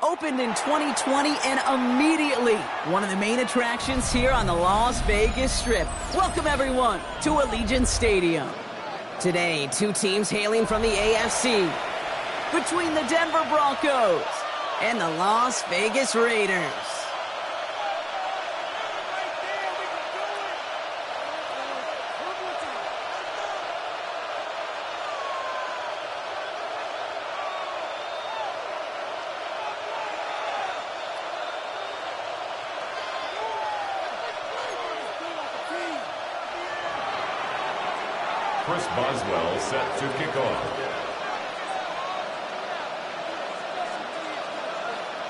Opened in 2020 and immediately one of the main attractions here on the Las Vegas Strip. Welcome everyone to Allegiant Stadium. Today, two teams hailing from the AFC. Between the Denver Broncos and the Las Vegas Raiders. Chris Boswell set to kick off.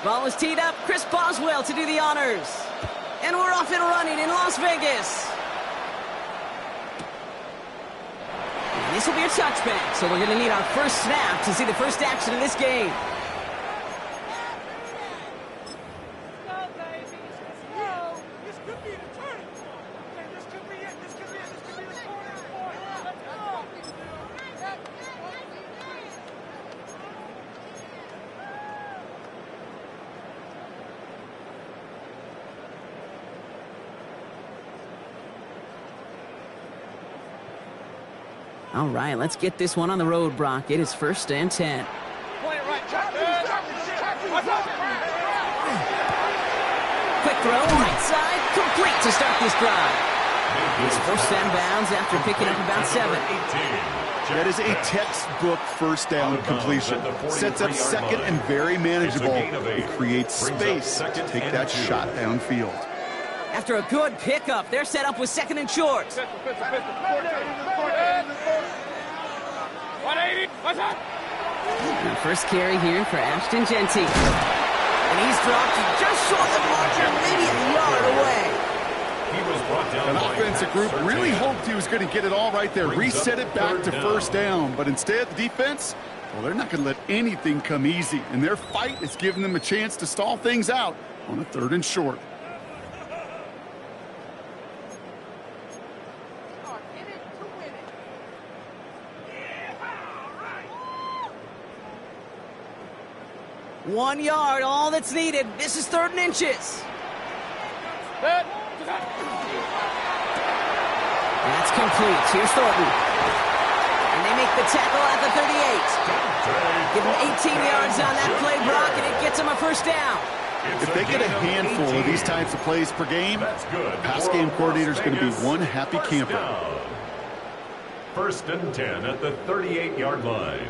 Ball is teed up. Chris Boswell to do the honors. And we're off and running in Las Vegas. And this will be a touchback, so we're going to need our first snap to see the first action of this game. All right, let's get this one on the road, Brock. It is 1st and 10. Quick throw, right side, complete to start this drive. It's 1st and bounds after picking up about 7. That is a textbook first down completion. Sets up second and very manageable. It creates space to take that shot downfield. After a good pickup, they're set up with 2nd and short. And first carry here for Ashton Genty. And he's dropped just short of the marker, maybe a yard away. He was brought down. An offensive group really hoped he was going to get it all right there, reset it back to first down. But instead, the defense, well, they're not going to let anything come easy. And their fight is giving them a chance to stall things out on a 3rd and short. One yard, all that's needed. This is 3rd and inches. That's complete. Here's Thornton. And they make the tackle at the 38. Give him 18 yards on that play, Brock, and it gets him a first down. If they get a handful of these types of plays per game, pass game coordinator is going to be one happy camper. 1st and 10 at the 38-yard line.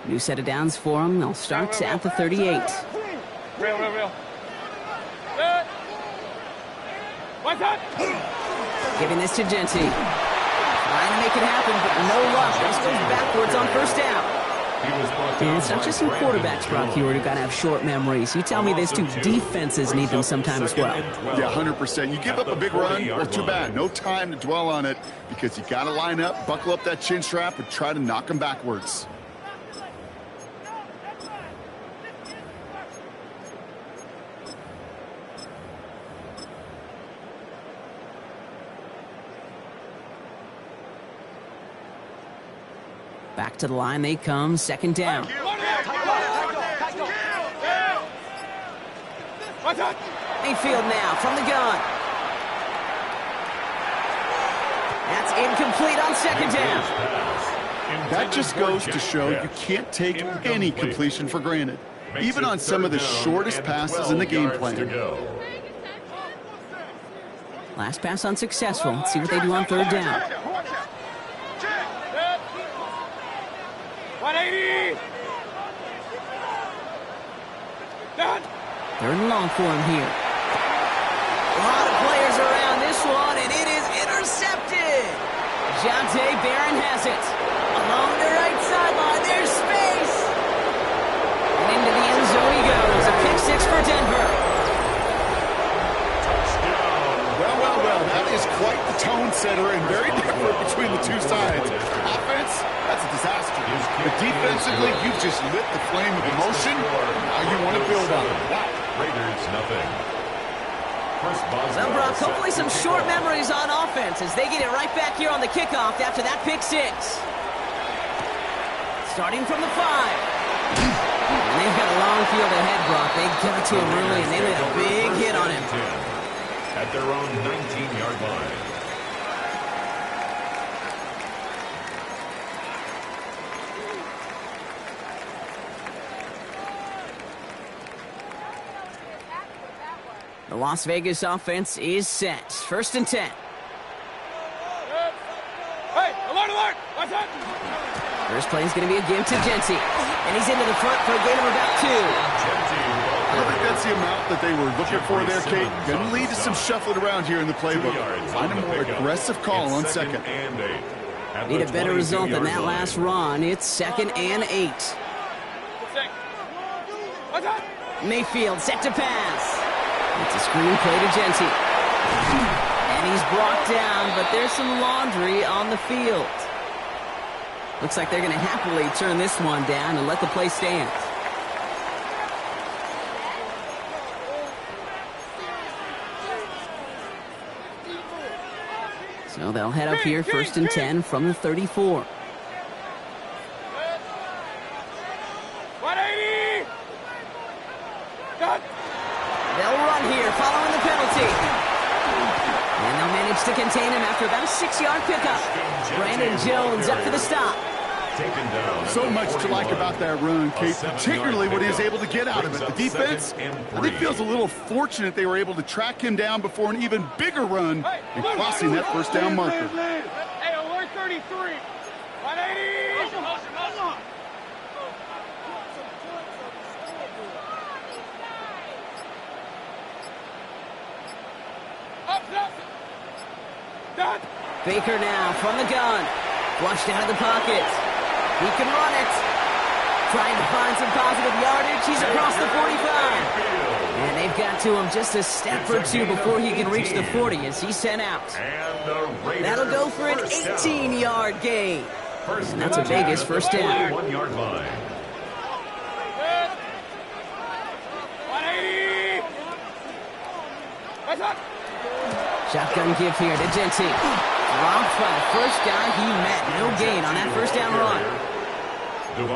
New set of downs for them. They'll start at the 38. Giving this to Genty. Trying to make it happen, but no luck. This goes backwards on 1st down. And it's not just some quarterbacks, Brock, who got to have short memories. You tell me these two defenses need them sometime as well. Yeah, 100%. You give up a big run, well, too bad. No time to dwell on it because you got to line up, buckle up that chin strap, and try to knock them backwards. Back to the line they come, 2nd down. Mayfield now from the gun. That's incomplete on 2nd down. That just goes to show you can't take any completion for granted, even on some of the shortest passes in the game plan. Last pass unsuccessful. Let's see what they do on third down. 180. Third and long for him here. A lot of players around this one, and it is intercepted. Jonte Barron has it. Along the right sideline, there's space. And into the end zone he goes. A pick six for Denver. Well, that is quite the tone setter and very different between the two sides. Offense, that's a disaster. But defensively, you've just lit the flame of emotion. Now you want to build on it. Raiders, nothing. Well, Brock, hopefully some short memories on offense as they get it right back here on the kickoff after that pick six. Starting from the 5. And they've got a long field ahead, Brock. They get it to him early, and they laid a big hit on him. At their own 19-yard line. The Las Vegas offense is set. First and 10. Hey, alert! What's up? First play is going to be a give to Genty. And he's into the front for a gain of about 2. I don't think that's the amount that they were looking for there, Kate. Going to lead to some shuffling around here in the playbook. Find a more aggressive call on second. Need a better result than that last run. It's 2nd and 8. What's up? Mayfield set to pass. It's a screen play to Genty. And he's brought down, but there's some laundry on the field. Looks like they're going to happily turn this one down and let the play stand. So they'll head up here, first and 10 from the 34. 180. They'll run here following the penalty. And they'll manage to contain him after about a 6-yard pickup. Brandon Jones up for the stop. So much to like about that run, Kate, particularly what he was able to get out of it. The defense, I think, feels a little fortunate they were able to track him down before an even bigger run and crossing that first down marker. Hey, alert 33. 180. Baker now from the gun. Flushed out of the pocket. He can run it. Trying to find some positive yardage. He's across the 45. And they've got to him just a step or two before he can reach the 40 as he's sent out. That'll go for an 18-yard gain. And that's a Vegas first down. 1-yard line. 180. What's up? Shotgun give here to Genty. Dropped by the first guy he met. No gain on that first down run.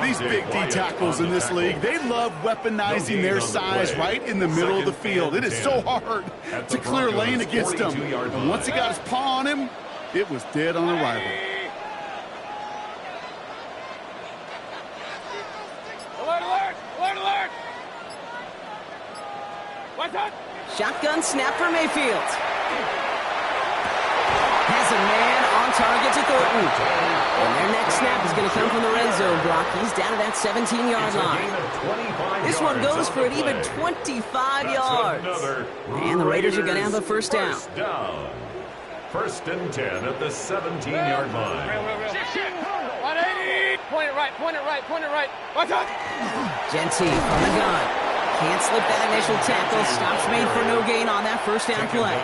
These big D tackles in this league, they love weaponizing their size right in the middle of the field. It is so hard to clear lane against them. And once he got his paw on him, it was dead on arrival. Alert! What's up? Shotgun snap for Mayfield. Has a man on target to Thornton. And their next snap is going to come from the red zone, Brock. He's down to that 17-yard line. This one goes for an even 25 yards. And the Raiders are going to have a first down. First and 10 at the 17-yard line. 180. Point it right. What's up? Genty from the gun. Can't slip that initial tackle. Stops made for no gain on that first down play.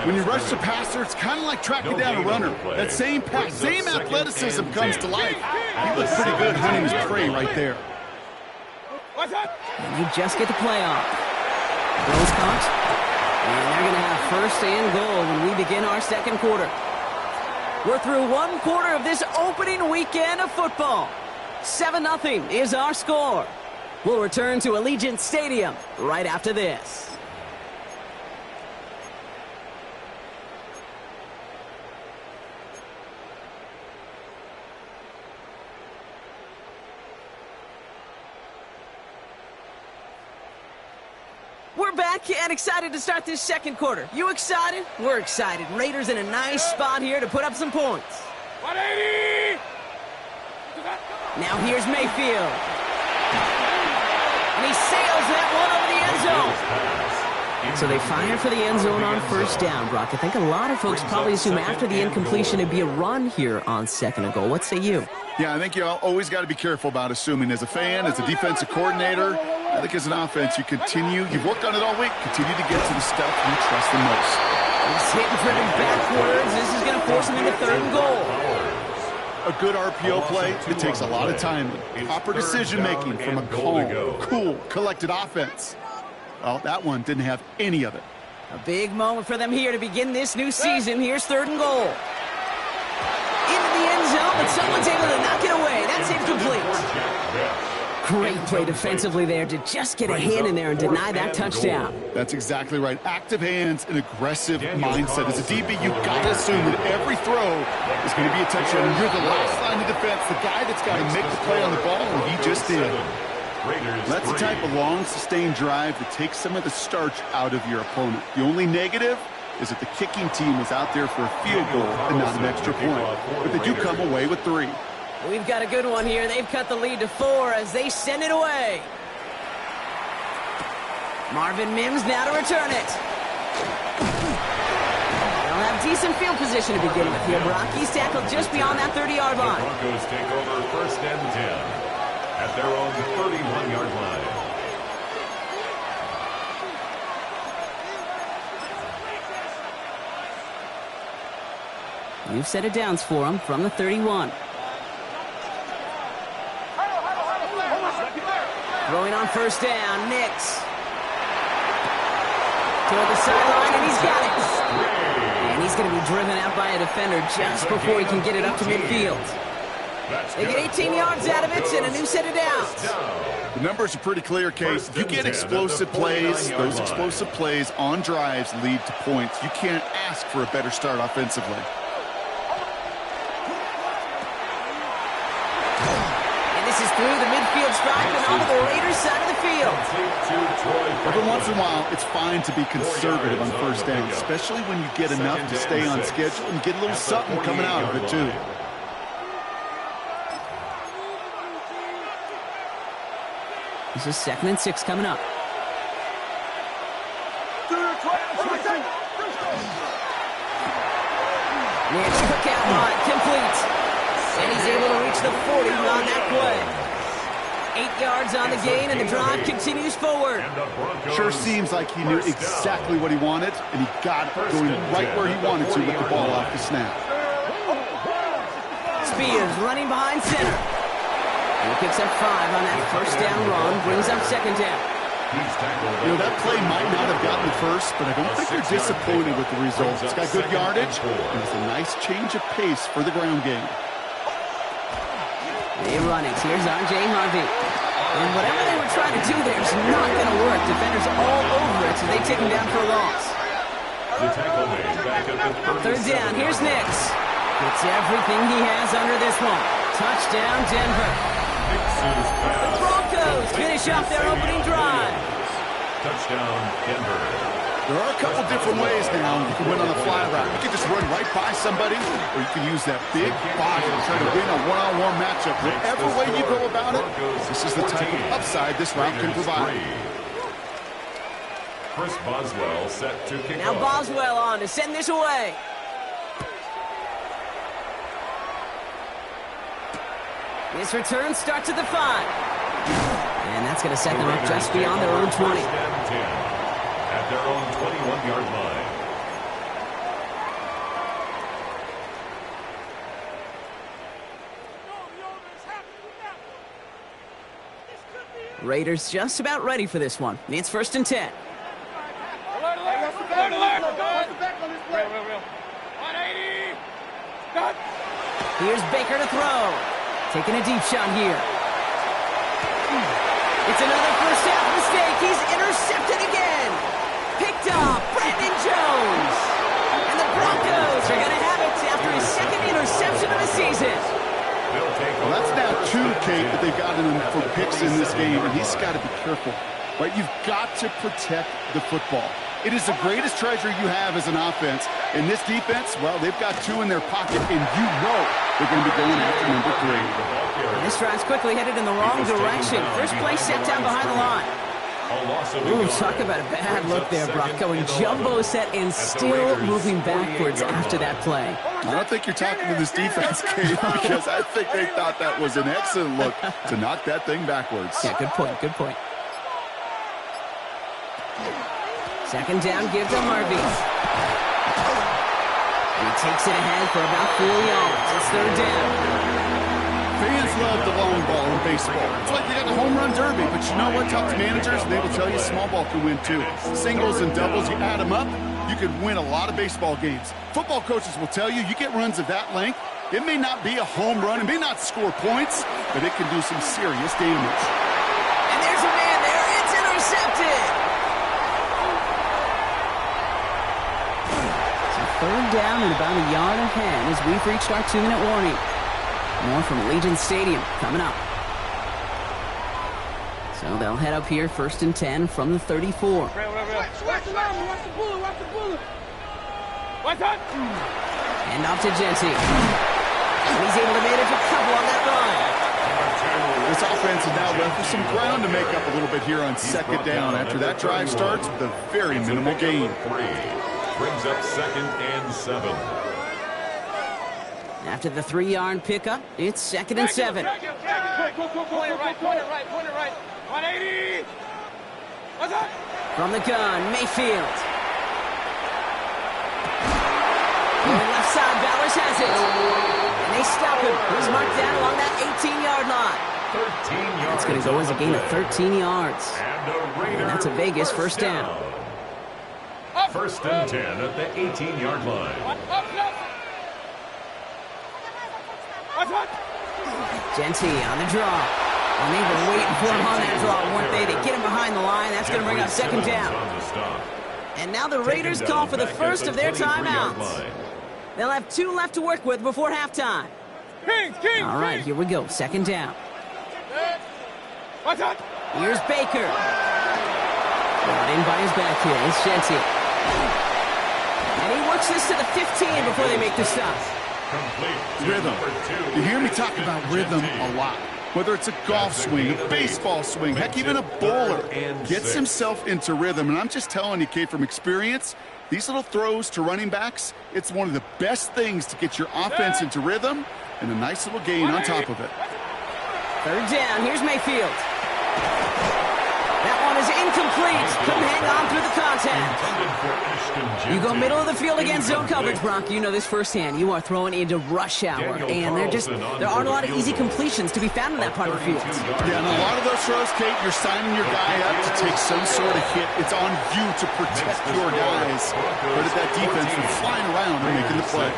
When you rush the passer, it's kind of like tracking down a runner. That same pass, same athleticism comes to life. He looks pretty good hunting his prey right there. What's up? And they just get the play off. Bills caught. And they're going to have first and goal when we begin our second quarter. We're through one quarter of this opening weekend of football. 7-0 is our score. We'll return to Allegiant Stadium right after this. We're back and excited to start this second quarter. You excited? We're excited. Raiders in a nice spot here to put up some points. 180! Now here's Mayfield. And he sails that one over the end zone. So they fire for the end zone on first down, Brock. I think a lot of folks probably assume after the incompletion it'd be a run here on second and goal. What say you? Yeah, I think you always got to be careful about assuming. As a fan, as a defensive coordinator, I think as an offense, you've worked on it all week, continue to get to the stuff you trust the most. He's hitting for him backwards. This is going to force him into third and goal. A good RPO play, it takes a lot of time. Proper decision-making from a calm, cool, collected offense. Well, that one didn't have any of it. A big moment for them here to begin this new season. Here's third and goal. Into the end zone, but someone's able to knock it away. That's incomplete. Great play defensively there to just get a hand in there and deny that touchdown. That's exactly right. Active hands and aggressive mindset. As a DB, you've got to assume that every throw is going to be a touchdown. You're the last line of defense, the guy that's got to make the play on the ball, and he just did. That's the type of long, sustained drive that takes some of the starch out of your opponent. The only negative is that the kicking team is out there for a field goal and not an extra point. But they do come away with 3. We've got a good one here. They've cut the lead to 4 as they send it away. Marvin Mims now to return it. They'll have decent field position to begin with here. Broncos tackled just beyond that 30-yard line. The Broncos take over first and 10 at their own 31-yard line. New set of downs for him from the 31. Throwing on first down, Nix. Toward the sideline, and he's got it. And he's going to be driven out by a defender just before he can get it up to midfield. They get 18 yards out of it and a new set of downs. The numbers are pretty clear, Case. If you get explosive plays, those explosive plays on drives lead to points. You can't ask for a better start offensively. This is through the midfield stripe and onto the Raiders side of the field. Every once in a while, it's fine to be conservative on first down, especially when you get enough to stay on schedule and get a little something coming out of it, too. This is 2nd and 6 coming up. Mitch took out line, complete. And he's able to reach the 40 on that play. 8 yards on the gain, and the drive continues forward. Sure seems like he knew exactly what he wanted, and he got it going right where he wanted to with the ball off the snap. Spears running behind center. And he picks up 5 on that first down run, brings up second down. You know, that play might not have gotten the first, but I don't think they're disappointed with the results. It's got good yardage, and it's a nice change of pace for the ground game. They run it. Here's R.J. Harvey. And whatever they were trying to do there is not going to work. Defenders all over it, so they take him down for a loss. The tackle made back at the third down. Here's Nix. Gets everything he has under this one. Touchdown, Denver. The Broncos finish off their opening drive. Touchdown, Denver. There are a couple different ways now you can win on a fly route. You can just run right by somebody, or you can use that big body to try to win a one-on-one matchup. Whatever way you go about it, this is the type of upside this route can provide. Chris Boswell set to kick Now off. Boswell on to send this away. This return starts at the 5. And that's going to set them up just beyond their own 20. First and 10 at their own 21-yard line. Raiders just about ready for this one. It's 1st and 10. Alert, alert! Real. 180! Cut! Here's Baker to throw. Taking a deep shot here. It's another first half mistake. He's intercepted again. Picked up Brandon Jones. And the Broncos are going to have it after his second interception of the season. Well, that's now 2, Kate, that they've gotten him for picks in this game, and he's got to be careful. right? You've got to protect the football. It is the greatest treasure you have as an offense. And this defense, well, they've got 2 in their pocket, and you know they're going to be going after number 3. This drive's quickly headed in the wrong direction. First play set down behind the line. Ooh, talk about a bad look there, Brock. Going jumbo set and still moving backwards after that play. I don't think you're talking to this defense, Kate, because I think they thought that was an excellent look to knock that thing backwards. Yeah, good point, good point. Second down, give to Harvey. He takes it ahead for about 4 yards. It's third down. Fans love the long ball in baseball. It's like they got the home run derby, but you know what? Talk to managers, and they will tell you small ball can win too. Singles and doubles, you add them up, you could win a lot of baseball games. Football coaches will tell you, you get runs of that length, it may not be a home run, it may not score points, but it can do some serious damage. And there's a man there. It's intercepted. So third down and about a yard ahead as we've reached our 2-minute warning. More from Allegiant Stadium coming up. So they'll head up here, 1st and 10 from the 34. Watch the bullet, watch the bullet. What's that? Hand off to Genty. And he's able to manage a couple on that run. This offense is now left with some ground to make up a little bit here on 2nd down after that drive starts with a very minimal gain. Brings up 2nd and 7. After the 3-yard pickup, it's 2nd and 7. Point it right. 180. What's that? From the gun, Mayfield. Going left side, Bowers has it. And they stop him. He's marked down along that 18-yard line. 13 yards. It's going to go as a gain of 13 yards. And that's a Vegas first down. 1st and 10 at the 18-yard line. Genty on the draw. And they were waiting for him on that draw, weren't they? They get him behind the line. That's going to bring up 2nd down. And now the Raiders call for the first of their timeouts. They'll have 2 left to work with before halftime. All right, here we go. 2nd down. What's that? Here's Baker. Brought in by his back here. It's Genty. And he works this to the 15 before they make the stop. Rhythm. You hear me talk about rhythm a lot. Whether it's a golf swing, a baseball swing, heck, even a bowler gets himself into rhythm. And I'm just telling you, Kate, from experience, these little throws to running backs, it's one of the best things to get your offense into rhythm and a nice little gain on top of it. Third down. Here's Mayfield. That one is incomplete. Couldn't hang on through the contact. You go middle of the field against zone coverage, Bronco. You know this firsthand. You are throwing into rush hour, and there aren't a lot of easy completions to be found in that part of the field. Yeah, and a lot of those throws, Kate, you're signing your guy up to take some sort of hit. It's on you to protect your guys. But if that defense is flying around and making the play.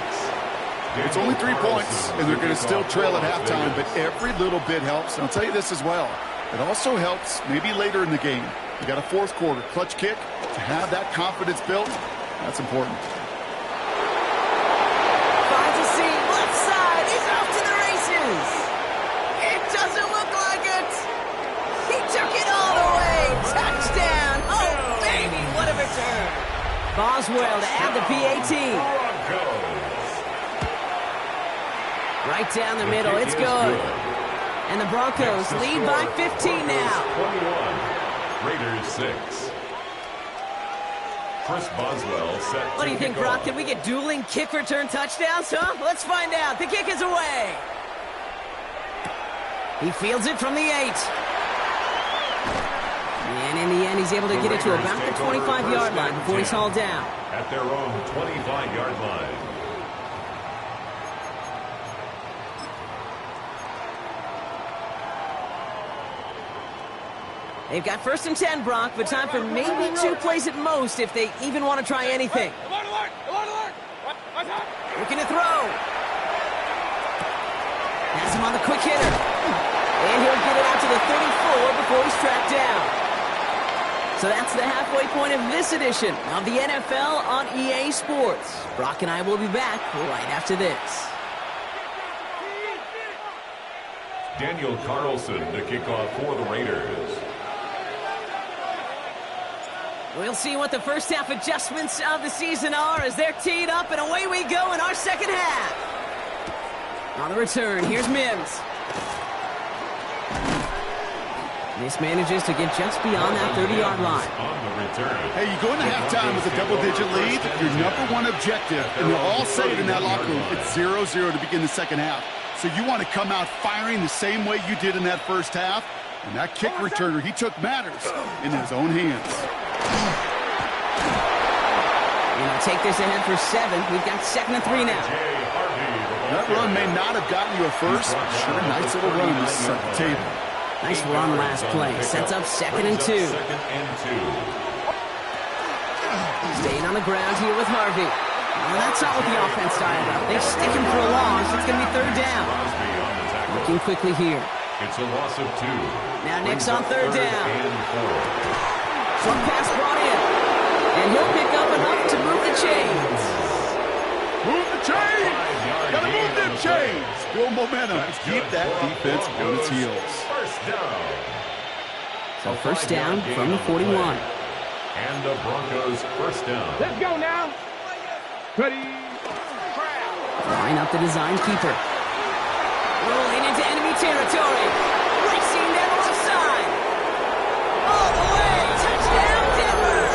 It's only 3 points, and they're going to still trail at halftime, but every little bit helps. And I'll tell you this as well. It also helps maybe later in the game. You got a 4th quarter clutch kick to have that confidence built. That's important. Finds a seam, left side. He's off to the races. It doesn't look like it. He took it all the way. Touchdown. Oh, baby, what a return. Boswell to add the PAT. Right down the middle. It's good. And the Broncos lead by 15 now. 21. Raiders 6. Chris Boswell set. What do you think, Brock? Can we get dueling kick return touchdowns, huh? Let's find out. The kick is away. He fields it from the 8. And in the end, he's able to get it to about the 25-yard line before he's hauled down. At their own 25-yard line. They've got 1st and 10, Brock, but time for maybe 2 plays at most if they even want to try anything. Alert! Looking to throw. Has him on the quick hitter. And he'll get it out to the 34 before he's tracked down. So that's the halfway point of this edition of the NFL on EA Sports. Brock and I will be back right after this. Daniel Carlson to kick off for the Raiders. We'll see what the first half adjustments of the season are as they're teed up, and away we go in our second half. On the return, here's Mims. Mismanages to get just beyond that 30-yard line. Hey, you go into halftime with a double-digit lead, your number one objective, and they're all saying in that locker room, it's 0-0 to begin the second half. So you want to come out firing the same way you did in that first half. And that kick returner, he took matters in his own hands. Take this ahead for 7. We've got 2nd and 3 now. That run may not have gotten you a first. Sure, nice little run to set the table. Nice run last play. Sets up 2nd and 2. Staying on the ground here with Harvey. Well, that's not what the offense dialed up. They stick him for a loss. It's going to be 3rd down. Looking quickly here. It's a loss of 2. Now Nick's on 3rd down. Short pass brought in. And he'll pick up enough to move the chains. Move the chains! Gotta move them chains! Build momentum. Keep that defense on its heels. So first down from the 41. And the Broncos first down. Let's go now. Ready. Line up the design keeper. Rolling into enemy territory. Racing down the left side. All the way. Touchdown, Denver.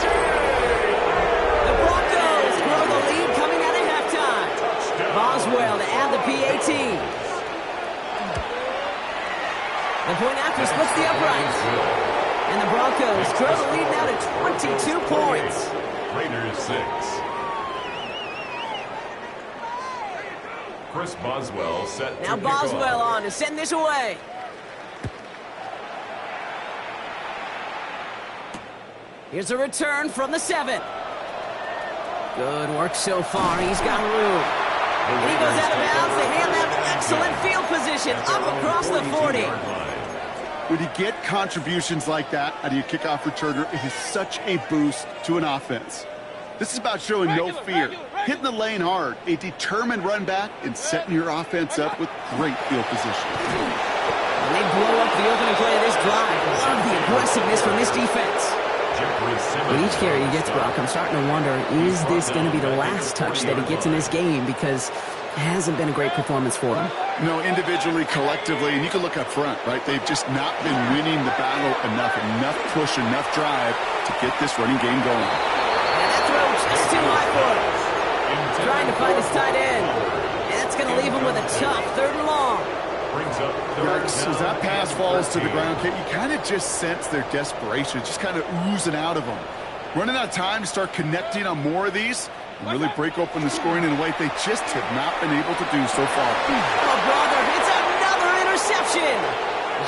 The Broncos grow the lead coming out of halftime. Boswell to add the PAT. The point after splits the uprights. And the Broncos grow the lead now to 22 points. Raiders 6. Chris Boswell set now to Boswell on to send this away. Here's a return from the 7. Good work so far. He's got room. And he goes out of bounds. They hand that excellent field position up across the 40. When you get contributions like that out of your kickoff returner, it is such a boost to an offense. This is about showing no fear, hitting the lane hard, a determined run back, and setting your offense up with great field position. And they blow up the opening play of this drive. Love the aggressiveness from this defense. With each carry he gets, Brock, I'm starting to wonder, is this going to be the last touch that he gets in this game? Because it hasn't been a great performance for him. No, individually, collectively, and you can look up front, right? They've just not been winning the battle enough push, enough drive to get this running game going. Just too high for him. Trying to find his tight end. And that's going to leave him with a tough 3rd and long. Yikes, as that pass falls to the ground, you kind of just sense their desperation. It's just kind of oozing out of them. Running out of time to start connecting on more of these and really break open the scoring in a way they just have not been able to do so far. Oh, brother, it's another interception.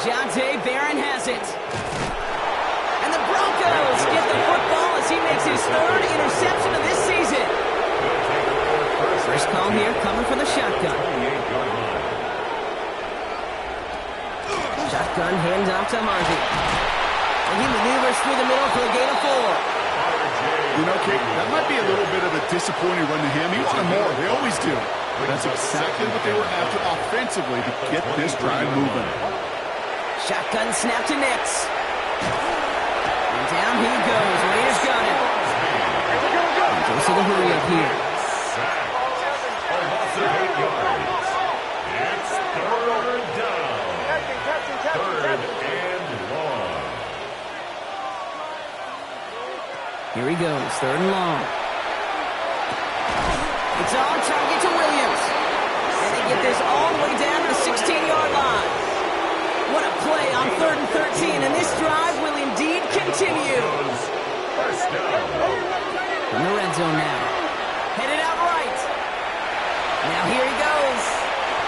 Jonte Barron has it. And the Broncos get the football as he makes his 3rd interception of this season. First call here coming from the shotgun. Shotgun handoff to Harvey. And he maneuvers through the middle for a gain of 4. You know, Kate, that might be a little bit of a disappointing run to him. He wanted more. They always do. But that's exactly what they were after offensively to get this drive moving. Shotgun snap to Nix. And down he goes. Raiders got him. Goes to the hurry up here. It's 3rd down. 3rd and long. Here he goes, 3rd and long. It's on target to Williams. And they get this all the way down to the 16-yard line. What a play on 3rd and 13, and this drive will indeed continue. First down. From the red zone now. Headed out right. Now here he goes.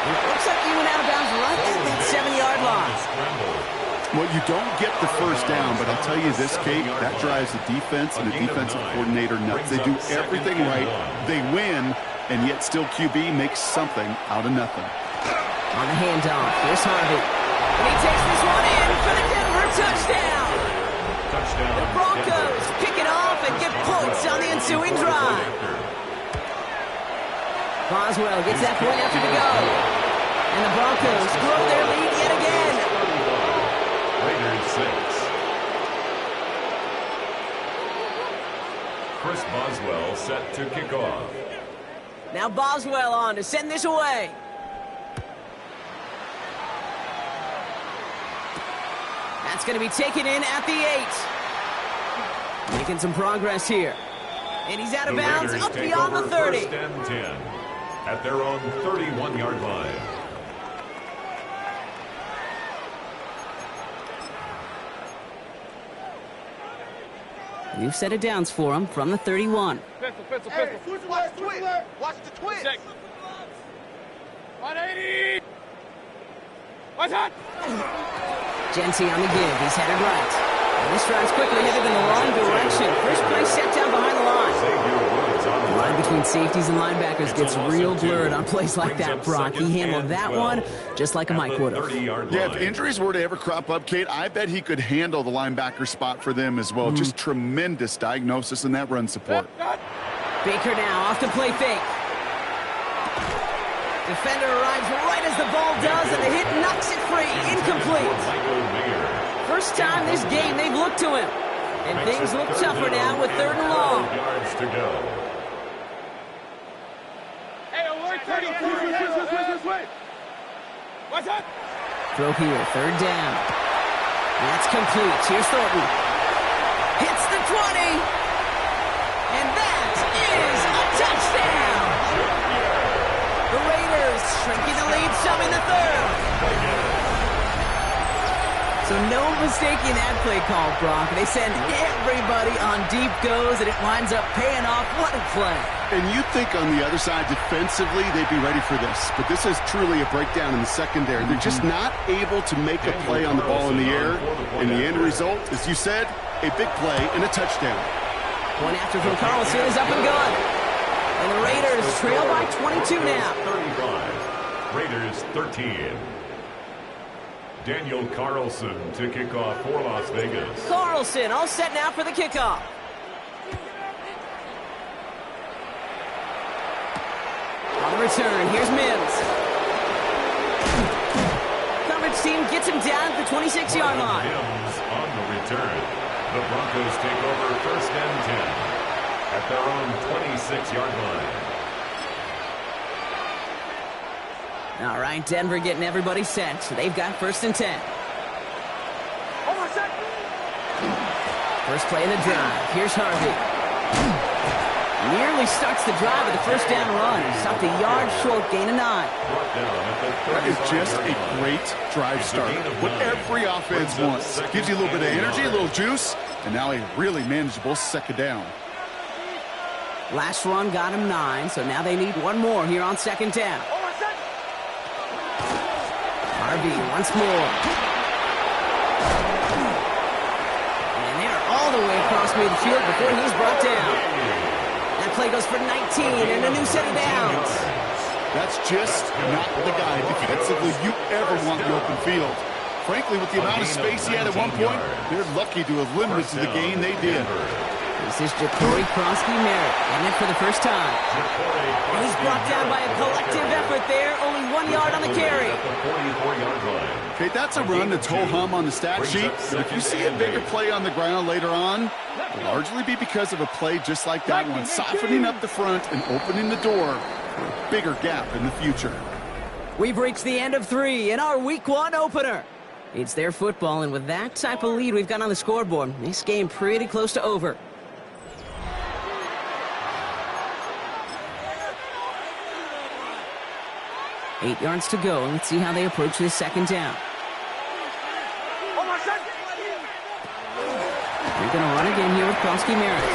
And it looks like he went out of bounds right at that 7-yard line. Well, you don't get the first down, but I'll tell you this, Kate, that drives the defense and the defensive coordinator nuts. They do everything right. They win, and yet still QB makes something out of nothing. On the handoff, here's Harvey. And he takes this one in for the Denver touchdown. The Broncos pick it off and get points on the ensuing drive. Boswell gets that point after to go. And the Broncos grow their lead yet again. Raiders 6. Chris Boswell set to kick off. Now Boswell on to send this away. That's going to be taken in at the 8. Making some progress here. And he's out of bounds up beyond the 30. First and 10 at their own 31-yard line. New set of downs for him from the 31. Pistol. Hey, watch the twist. Watch the twist. 180. Watch out. Genty on the give. He's headed right. And this drive's quickly headed in the wrong direction. First play set down behind the line. The line between safeties and linebackers gets real blurred on plays like that, Brock. He handled that one just like a Mike would have. Yeah, if injuries were to ever crop up, Kate, I bet he could handle the linebacker spot for them as well. Just tremendous diagnosis in that run support. Baker now off to play fake. Defender arrives right as the ball does, and the hit knocks it free. Incomplete. First time this game they've looked to him. And things look tougher now with 3rd and long. Yards to go. Hey, alert 30. This way. Watch out. Throw here, 3rd down. That's complete. Here's Thornton. Hits the 20. And that is a touchdown. The Raiders shrinking the lead some in the 3rd. So no mistaking that play call, Brock. They send everybody on deep goes, and it winds up paying off. What a play. And you think on the other side, defensively, they'd be ready for this. But this is truly a breakdown in the secondary. They're just not able to make a play on the ball in the air. And the end result, as you said, a big play and a touchdown. One after from Carlson is up and gone. And the Raiders trail by 22 now. 35. Raiders 13. Daniel Carlson to kick off for Las Vegas. Carlson all set now for the kickoff. On the return, here's Mims. Coverage team gets him down at the 26-yard line. Mims on the return. The Broncos take over 1st and 10 at their own 26-yard line. All right, Denver getting everybody set. So they've got 1st and 10. First play in the drive. Here's Harvey. Nearly starts the drive with the 1st down run. Stopped a yard short, gain of 9. That is just a great drive start. What every offense wants. Gives you a little bit of energy, a little juice, and now a really manageable 2nd down. Last run got him 9, so now they need one more here on 2nd down. Harvey once more. And they're all the way across midfield before he's brought down. That play goes for 19 and a new set of downs. That's just not the guy defensively you ever want in the open field. Frankly, with the amount of space he had at one point, they're lucky to have limited to the gain they did. This is Ja'Cory Krosky-Merritt, getting it for the first time. And he's brought down by a collective effort there, only 1 yard on the carry. Okay, that's a run that's ho-hum on the stat sheet, but if you see a bigger play on the ground later on, it'll largely be because of a play just like that one, softening up the front and opening the door for a bigger gap in the future. We've reached the end of 3 in our Week 1 opener. It's their football, and with that type of lead we've got on the scoreboard, this game pretty close to over. Eight yards to go. Let's see how they approach this 2nd down. They're going to run again here with Krosky-Merritt.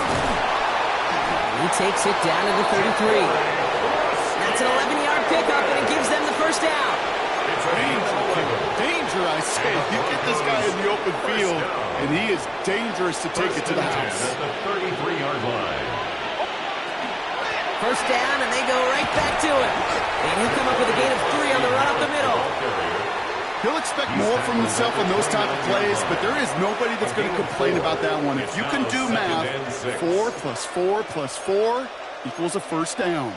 He takes it down to the 33. That's an 11-yard pickup, and it gives them the 1st down. Danger, I say. You get this guy in the open field, and he is dangerous to take it to the house. At the 33-yard line. 1st down, and they go right back to it. And he'll come up with a gain of 3 on the run up the middle. He'll expect more from himself on those type of plays, but there is nobody that's going to complain about that one. If you can do math, 4 plus 4 plus 4 equals a 1st down.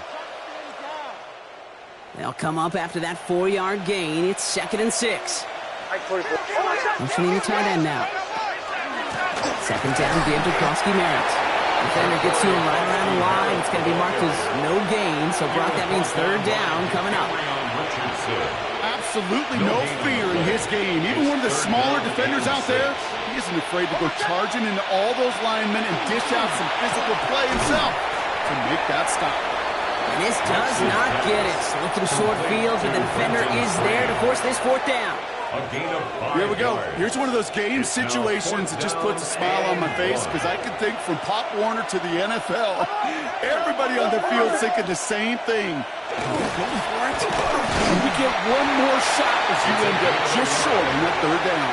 They'll come up after that 4-yard gain. It's 2nd and 6. Motioning the tight end now. 2nd down, give to Krosky-Merritt. Defender gets to him right around the line. It's going to be marked as no gain. So, Brock, that means third down coming up. Absolutely no fear in his game. Even one of the smaller defenders out there, he isn't afraid to go charging into all those linemen and dish out some physical play himself to make that stop. And this does not get it. Looking short field, but the defender is there to force this fourth down. Here we go. Here's one of those game situations that just puts a smile on my face because I can think from Pop Warner to the NFL. Everybody on the field thinking the same thing. Go for it. And we get one more shot as you end up just short on that third down.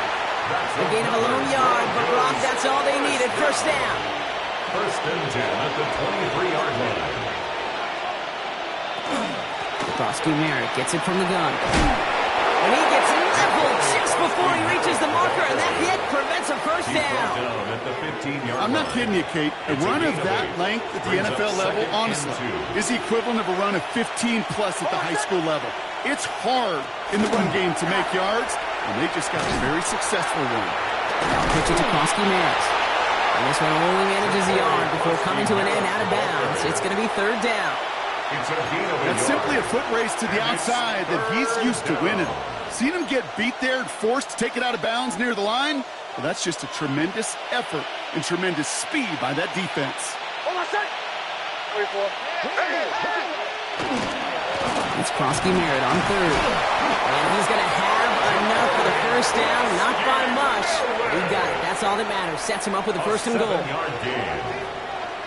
A gain of a lone yard, but Brock, that's all they needed. First down. First and 10 at the 23-yard line. Brosky Merritt gets it from the gun. And he gets leveled just before he reaches the marker, and that hit prevents a first down. I'm not kidding you, Kate. A run of that length at the NFL level, honestly, is the equivalent of a run of 15-plus at the high school level. It's hard in the run game to make yards, and they just got a very successful one. Pitch it to Brosky Merritt. And this one only manages a yard before coming to an end out of bounds. It's going to be third down. That's simply a foot race to the outside that he's used to winning. Seen him get beat there and forced to take it out of bounds near the line? Well, that's just a tremendous effort and tremendous speed by that defense. It's Brosky Merritt on third. And he's going to have enough for the first down. Not by much. He got it. That's all that matters. Sets him up with a first and goal.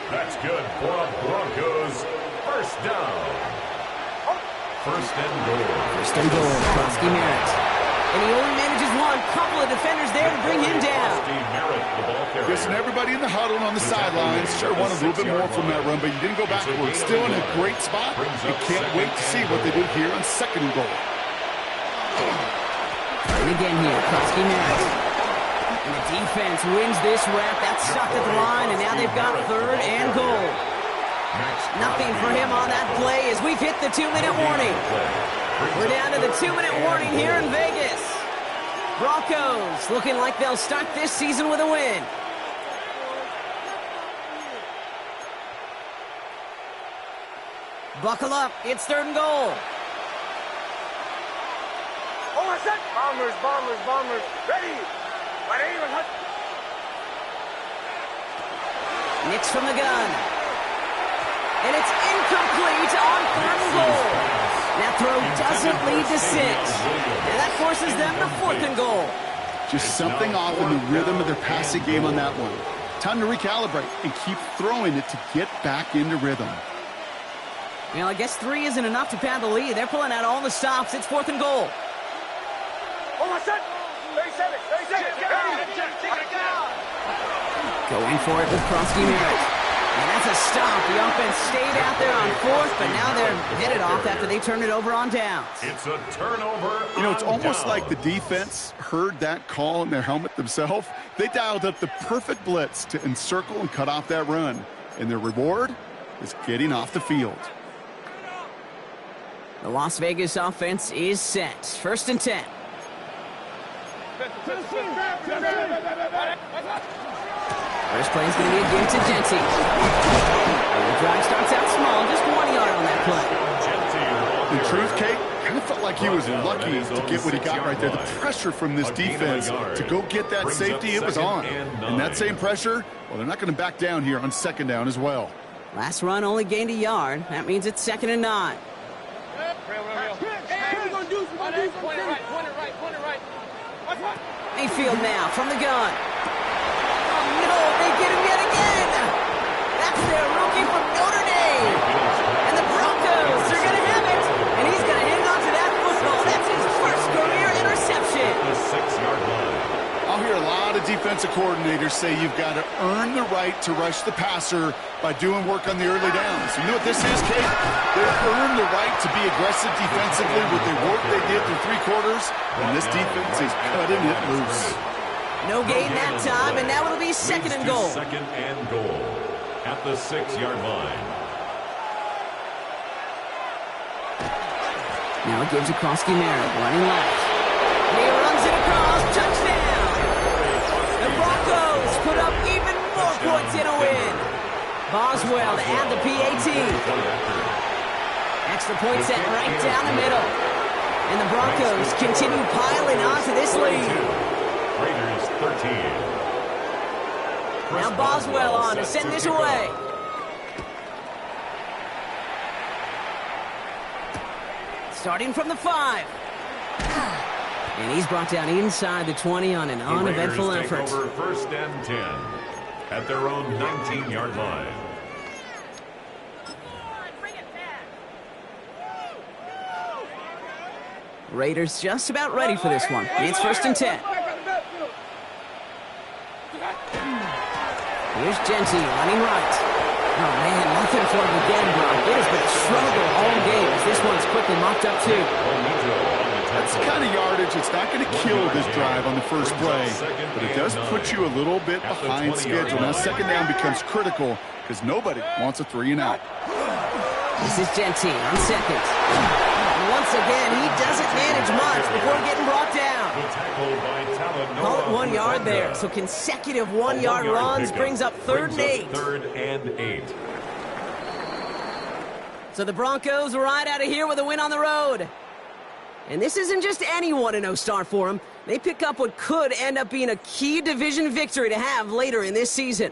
That's good for a Broncos first down. First and goal. First and goal. Brosky Merritt. And he only manages one. Couple of defenders there to bring him down. Listen, everybody in the huddle and on the sidelines sure wanted a little bit more from that run, but you didn't go backwards. Still in a great spot. You can't wait to see what they do here on second and goal. And again here, Brosky Merritt. And the defense wins this rep. That's stuck at the line, and now they've got third and goal. Nothing for him on that play as we've hit the 2-minute warning. We're down to the 2-minute warning here in Vegas. Broncos looking like they'll start this season with a win. Buckle up, it's third and goal. Bombers, ready. Nix from the gun. And it's incomplete on third and goal. That throw doesn't lead to 6. And that forces them to fourth and goal. Just something off in the rhythm of their passing game on that one. Time to recalibrate and keep throwing it to get back into rhythm. Well, I guess 3 isn't enough to pad the lead. They're pulling out all the stops. It's fourth and goal. Going for it with Brosky Merritt. And that's a stop. The offense stayed out there on fourth, but now they're headed off after they turned it over on downs. It's a turnover. You know, it's almost like the defense heard that call in their helmet themselves. They dialed up the perfect blitz to encircle and cut off that run. And their reward is getting off the field. The Las Vegas offense is set. First and 10. First play is going to be a give to Genty. The drive starts out small, just 1 yard on that play. In truth, Kate, kind of felt like he was lucky to get what he got right there. The pressure from this defense to go get that safety, it was on. And that same pressure, well, they're not going to back down here on second down as well. Last run only gained a yard. That means it's second and 9. Mayfield now from the gun. Oh, no, they get him yet again. That's their rookie from Notre Dame. And the Broncos are going to have it. And he's going to hang on to that football. That's his first career interception. The 6-yard line. I'll hear a lot of defensive coordinators say you've got to earn the right to rush the passer by doing work on the early downs. You know what this is, Kate? They've earned the right to be aggressive defensively with the work they did through 3 quarters, and this defense is cutting it loose. No gain that time, and now it'll be second and goal. Second and goal at the 6-yard line. Now it gives to Brosky Merritt, running left. And he runs it across, touchdown! The Broncos put up even more points in a win. Boswell to add the PAT. Extra point set right down the middle. And the Broncos continue piling onto this lead. Raiders 13. Now Boswell on to send this away. Starting from the 5. And he's brought down inside the 20 on an uneventful effort. Over first and 10 at their own 19-yard line. Raiders just about ready for this one. It's first and 10. Here's Genty running right. Oh, man, nothing for him again, Brock. It has been a struggle all game as this one's quickly mopped up, too. That's the kind of yardage that's not going to kill this drive on the first play, but it does put you a little bit behind schedule. Now second down becomes critical because nobody wants a 3-and-out. This is Genty on second. And once again, he doesn't manage much before getting brought down. Call it 1 yard there, so consecutive 1-yard runs brings up third and 8. Third and 8. So the Broncos ride out of here with a win on the road. And this isn't just any 1-0 start for them. They pick up what could end up being a key division victory to have later in this season.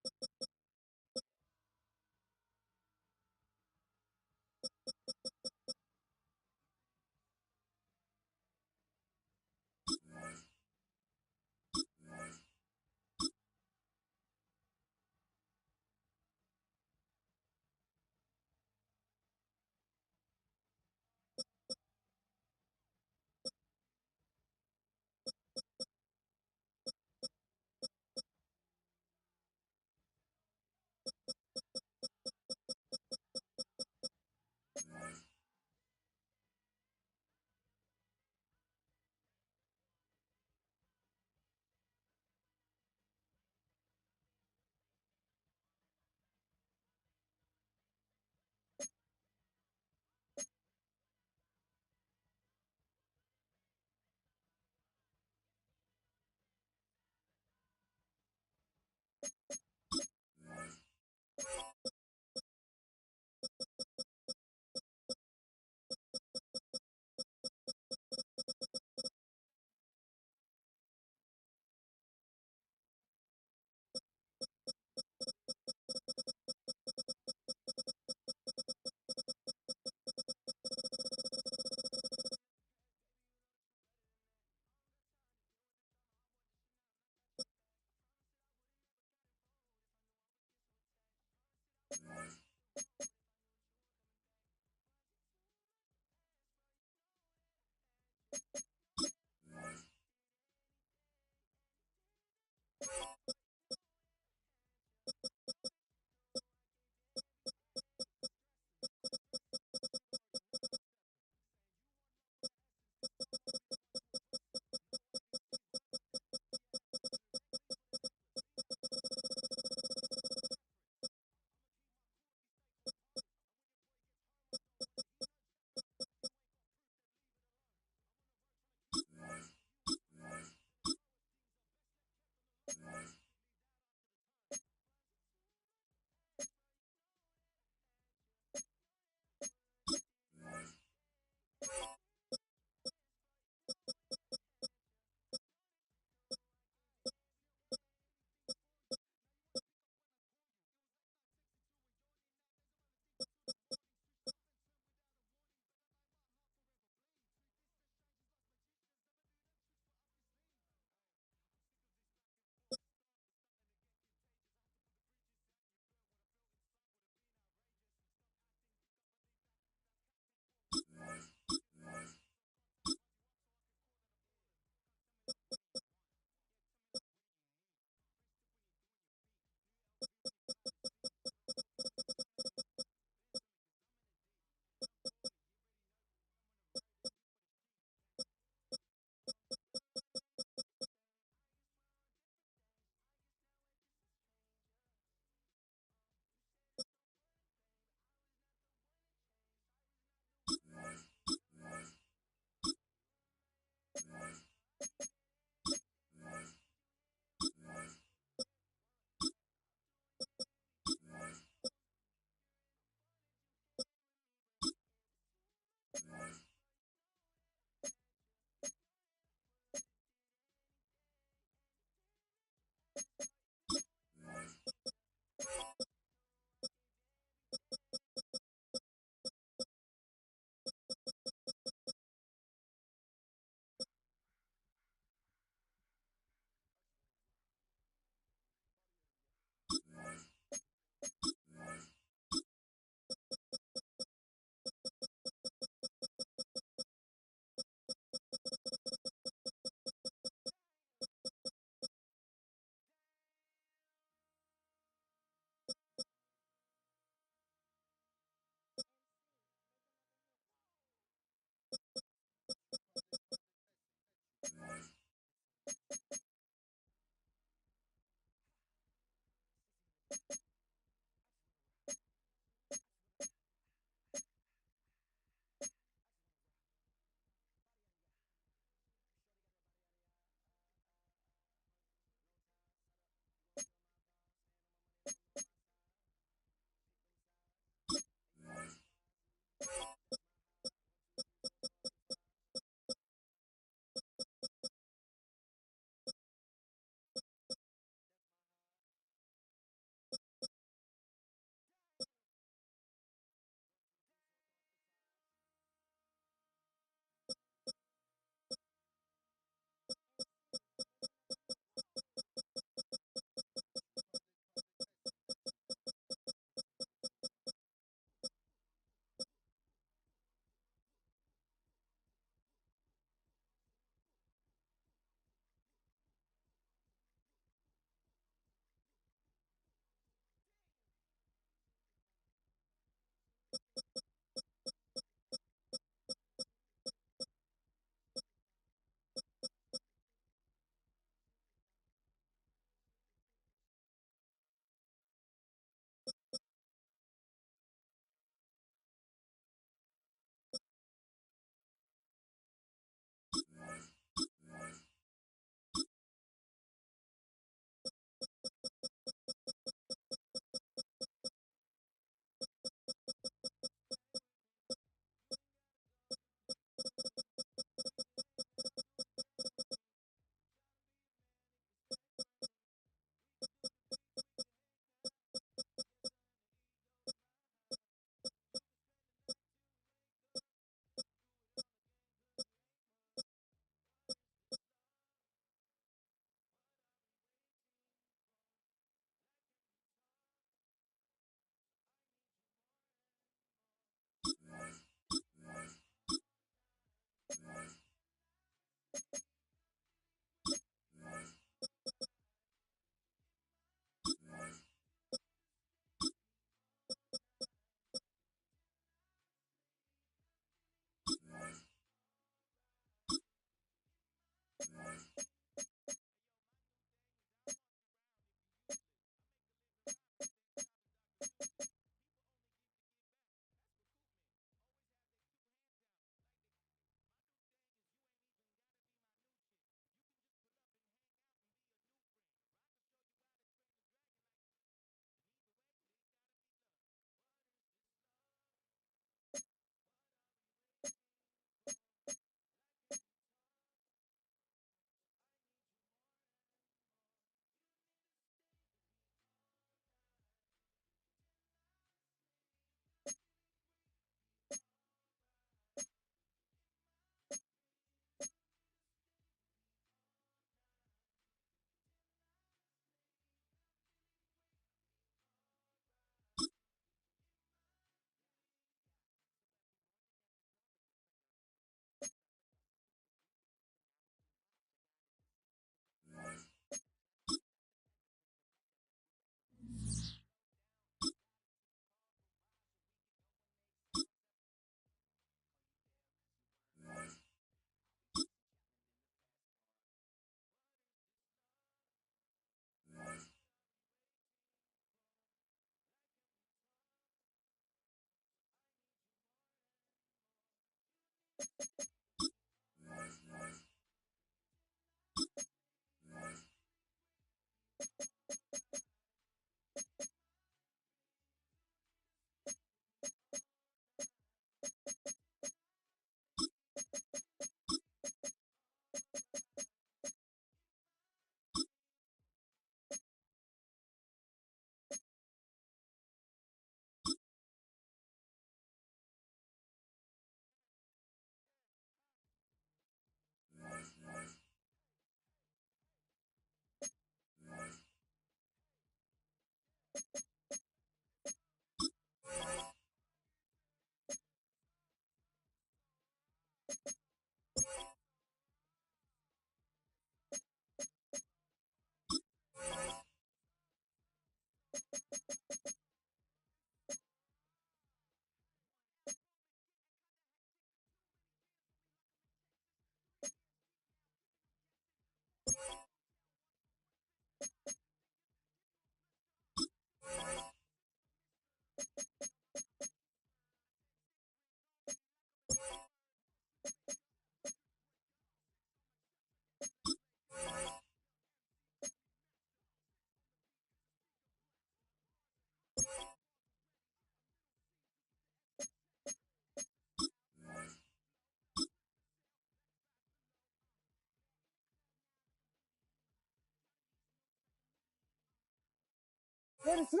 Ready, set.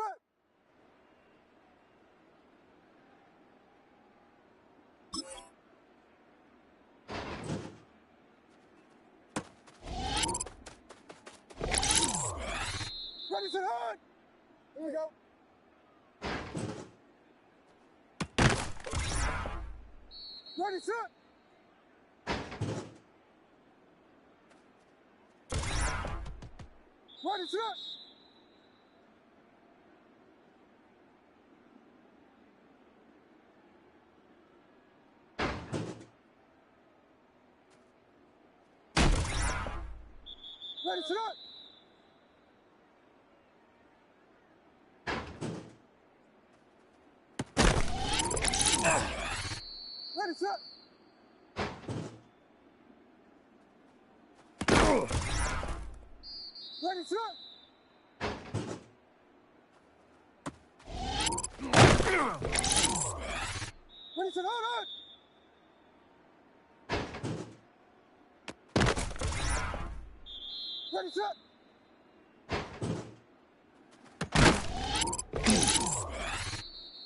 Ready, set, hard. Here we go. Ready, set. Ready, set. Ready, set. Ready, set. Ready, set. Ready, set, hard, hard. Ready, set.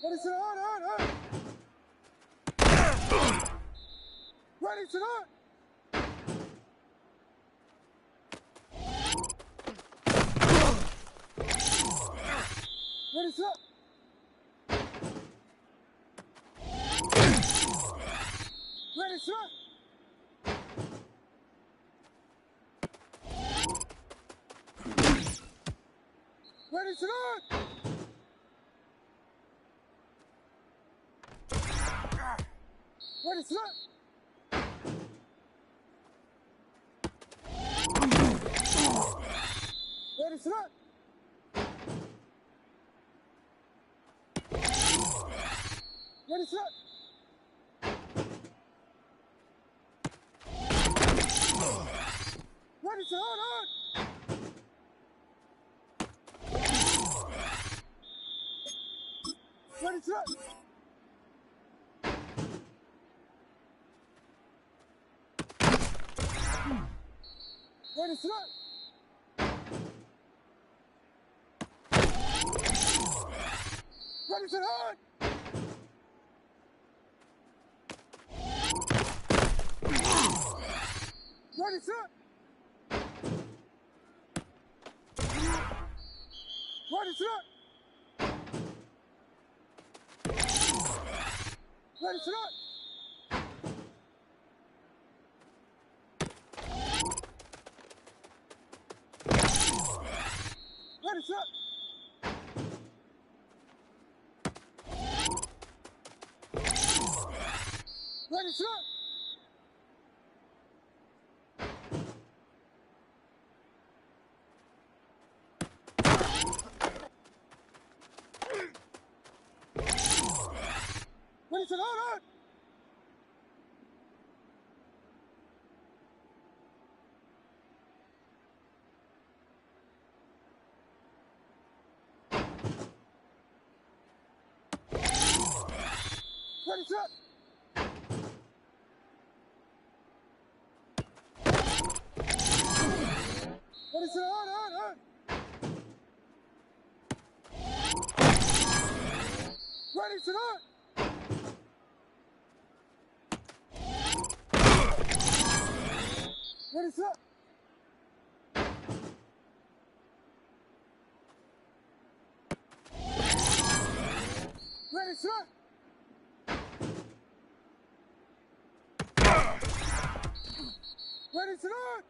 Ready, set, hard, hard, hard. Ready, set, hard. Ready, set. Ready, set. Ready, set. Ready, set. Ready, set. Ready, set. Ready, set, hard, hard. Ready, set. Ready, set. Ready, set, hard. Ready, set. Ready, set. Ready, set. Ready, set. Ready, set. Ready, set, hard, hard. Ready, set. Ready, set, on. Ready, set, on. Ready, set. Ready, set. Ready, set, on.